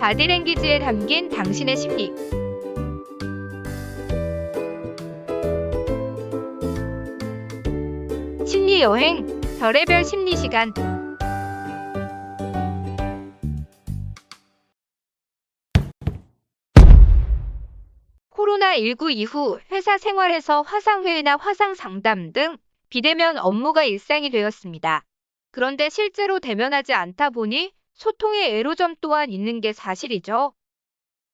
바디랭귀지에 담긴 당신의 심리. 심리여행, 별의별 심리시간. 코로나19 이후 회사 생활에서 화상회의나 화상상담 등 비대면 업무가 일상이 되었습니다. 그런데 실제로 대면하지 않다 보니 소통의 애로점 또한 있는 게 사실이죠.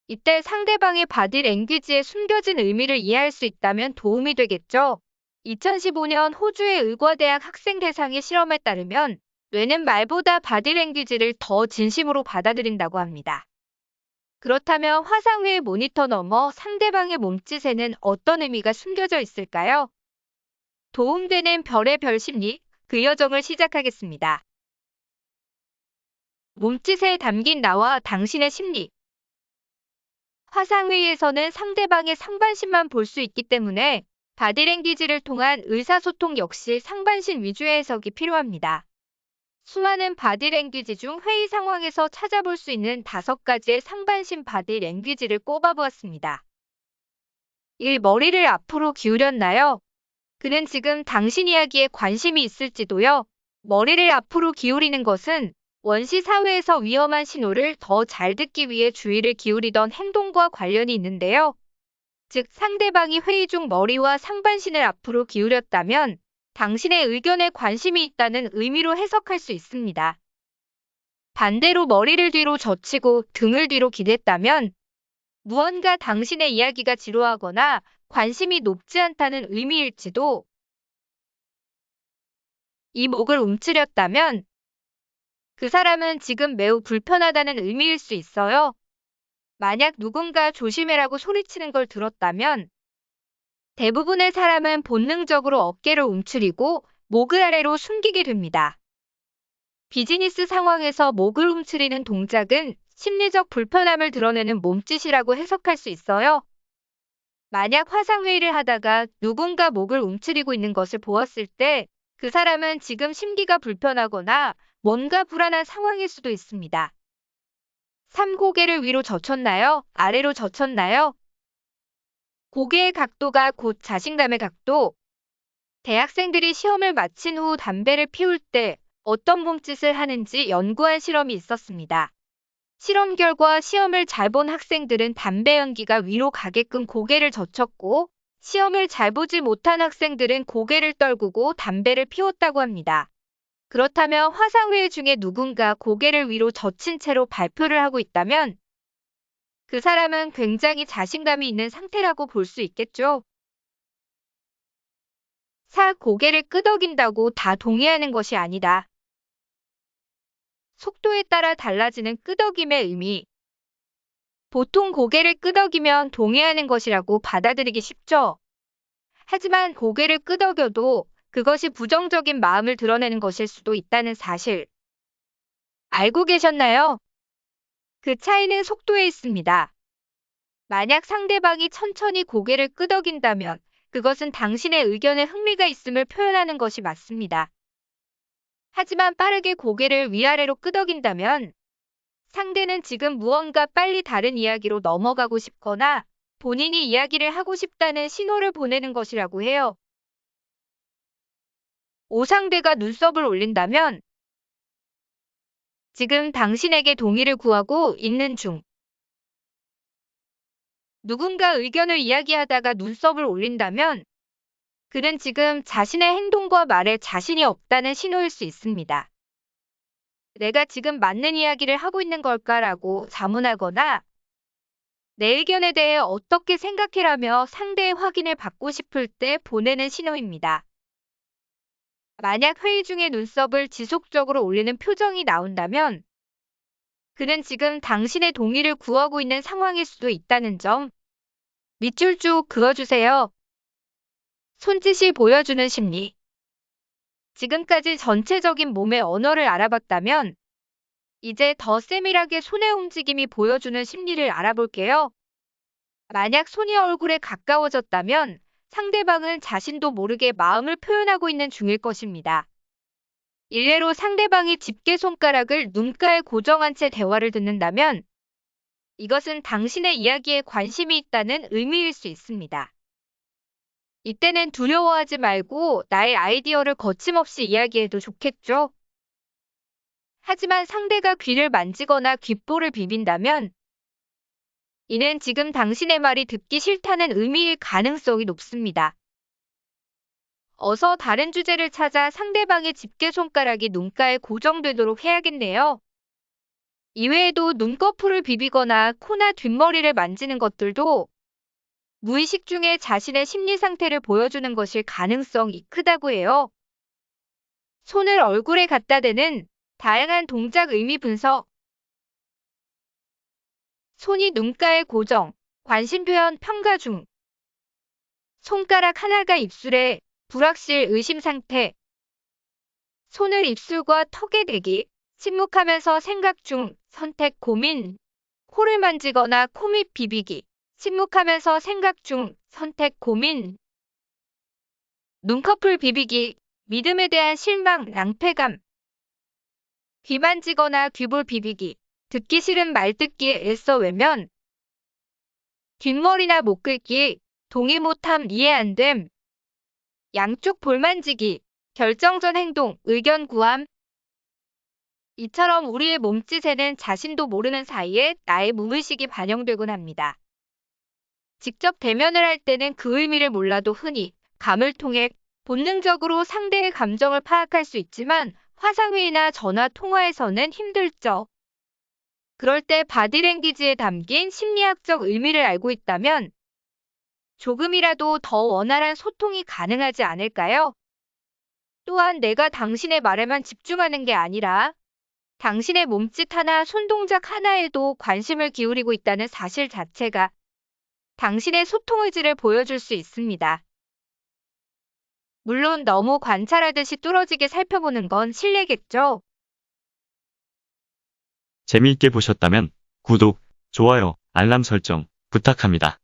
이때 상대방의 바디랭귀지에 숨겨진 의미를 이해할 수 있다면 도움이 되겠죠. 2015년 호주의 의과대학 학생 대상의 실험에 따르면 뇌는 말보다 바디랭귀지를 더 진심으로 받아들인다고 합니다. 그렇다면 화상회의 모니터 너머 상대방의 몸짓에는 어떤 의미가 숨겨져 있을까요? 도움되는 별의별 심리, 그 여정을 시작하겠습니다. 몸짓에 담긴 나와 당신의 심리. 화상회의에서는 상대방의 상반신만 볼 수 있기 때문에 바디랭귀지를 통한 의사소통 역시 상반신 위주의 해석이 필요합니다. 수많은 바디랭귀지 중 회의 상황에서 찾아볼 수 있는 5가지의 상반신 바디랭귀지를 꼽아보았습니다. 1. 머리를 앞으로 기울였나요? 그는 지금 당신 이야기에 관심이 있을지도요. 머리를 앞으로 기울이는 것은 원시 사회에서 위험한 신호를 더 잘 듣기 위해 주의를 기울이던 행동과 관련이 있는데요. 즉, 상대방이 회의 중 머리와 상반신을 앞으로 기울였다면 당신의 의견에 관심이 있다는 의미로 해석할 수 있습니다. 반대로 머리를 뒤로 젖히고 등을 뒤로 기댔다면 무언가 당신의 이야기가 지루하거나 관심이 높지 않다는 의미일지도, 이 목을 움츠렸다면 그 사람은 지금 매우 불편하다는 의미일 수 있어요. 만약 누군가 조심해라고 소리치는 걸 들었다면 대부분의 사람은 본능적으로 어깨를 움츠리고 목을 아래로 숨기게 됩니다. 비즈니스 상황에서 목을 움츠리는 동작은 심리적 불편함을 드러내는 몸짓이라고 해석할 수 있어요. 만약 화상회의를 하다가 누군가 목을 움츠리고 있는 것을 보았을 때 그 사람은 지금 심기가 불편하거나 뭔가 불안한 상황일 수도 있습니다. 3. 고개를 위로 젖혔나요? 아래로 젖혔나요? 고개의 각도가 곧 자신감의 각도. 대학생들이 시험을 마친 후 담배를 피울 때 어떤 몸짓을 하는지 연구한 실험이 있었습니다. 실험 결과 시험을 잘 본 학생들은 담배 연기가 위로 가게끔 고개를 젖혔고, 시험을 잘 보지 못한 학생들은 고개를 떨구고 담배를 피웠다고 합니다. 그렇다면 화상회의 중에 누군가 고개를 위로 젖힌 채로 발표를 하고 있다면 그 사람은 굉장히 자신감이 있는 상태라고 볼 수 있겠죠. 4. 고개를 끄덕인다고 다 동의하는 것이 아니다. 속도에 따라 달라지는 끄덕임의 의미. 보통 고개를 끄덕이면 동의하는 것이라고 받아들이기 쉽죠. 하지만 고개를 끄덕여도 그것이 부정적인 마음을 드러내는 것일 수도 있다는 사실. 알고 계셨나요? 그 차이는 속도에 있습니다. 만약 상대방이 천천히 고개를 끄덕인다면 그것은 당신의 의견에 흥미가 있음을 표현하는 것이 맞습니다. 하지만 빠르게 고개를 위아래로 끄덕인다면 상대는 지금 무언가 빨리 다른 이야기로 넘어가고 싶거나 본인이 이야기를 하고 싶다는 신호를 보내는 것이라고 해요. 5. 상대가 눈썹을 올린다면 지금 당신에게 동의를 구하고 있는 중. 누군가 의견을 이야기하다가 눈썹을 올린다면 그는 지금 자신의 행동과 말에 자신이 없다는 신호일 수 있습니다. 내가 지금 맞는 이야기를 하고 있는 걸까라고 자문하거나 내 의견에 대해 어떻게 생각해라며 상대의 확인을 받고 싶을 때 보내는 신호입니다. 만약 회의 중에 눈썹을 지속적으로 올리는 표정이 나온다면 그는 지금 당신의 동의를 구하고 있는 상황일 수도 있다는 점. 밑줄 쭉 그어주세요. 손짓이 보여주는 심리. 지금까지 전체적인 몸의 언어를 알아봤다면 이제 더 세밀하게 손의 움직임이 보여주는 심리를 알아볼게요. 만약 손이 얼굴에 가까워졌다면 상대방은 자신도 모르게 마음을 표현하고 있는 중일 것입니다. 일례로 상대방이 집게 손가락을 눈가에 고정한 채 대화를 듣는다면 이것은 당신의 이야기에 관심이 있다는 의미일 수 있습니다. 이때는 두려워하지 말고 나의 아이디어를 거침없이 이야기해도 좋겠죠? 하지만 상대가 귀를 만지거나 귓볼을 비빈다면 이는 지금 당신의 말이 듣기 싫다는 의미일 가능성이 높습니다. 어서 다른 주제를 찾아 상대방의 집게 손가락이 눈가에 고정되도록 해야겠네요. 이외에도 눈꺼풀을 비비거나 코나 뒷머리를 만지는 것들도 무의식 중에 자신의 심리 상태를 보여주는 것일 가능성이 크다고 해요. 손을 얼굴에 갖다 대는 다양한 동작 의미 분석. 손이 눈가에 고정, 관심 표현 평가 중. 손가락 하나가 입술에, 불확실 의심 상태. 손을 입술과 턱에 대기, 침묵하면서 생각 중, 선택 고민. 코를 만지거나 코 밑 비비기, 침묵하면서 생각 중, 선택 고민. 눈꺼풀 비비기, 믿음에 대한 실망, 낭패감. 귀 만지거나 귀볼 비비기, 듣기 싫은 말 듣기에 애써 외면. 뒷머리나 목 긁기, 동의 못함, 이해 안 됨. 양쪽 볼 만지기, 결정 전 행동, 의견 구함. 이처럼 우리의 몸짓에는 자신도 모르는 사이에 나의 무의식이 반영되곤 합니다. 직접 대면을 할 때는 그 의미를 몰라도 흔히 감을 통해 본능적으로 상대의 감정을 파악할 수 있지만 화상회의나 전화 통화에서는 힘들죠. 그럴 때 바디랭귀지에 담긴 심리학적 의미를 알고 있다면 조금이라도 더 원활한 소통이 가능하지 않을까요? 또한 내가 당신의 말에만 집중하는 게 아니라 당신의 몸짓 하나, 손동작 하나에도 관심을 기울이고 있다는 사실 자체가 당신의 소통 의지를 보여줄 수 있습니다. 물론 너무 관찰하듯이 뚫어지게 살펴보는 건 실례겠죠. 재미있게 보셨다면 구독, 좋아요, 알람 설정 부탁합니다.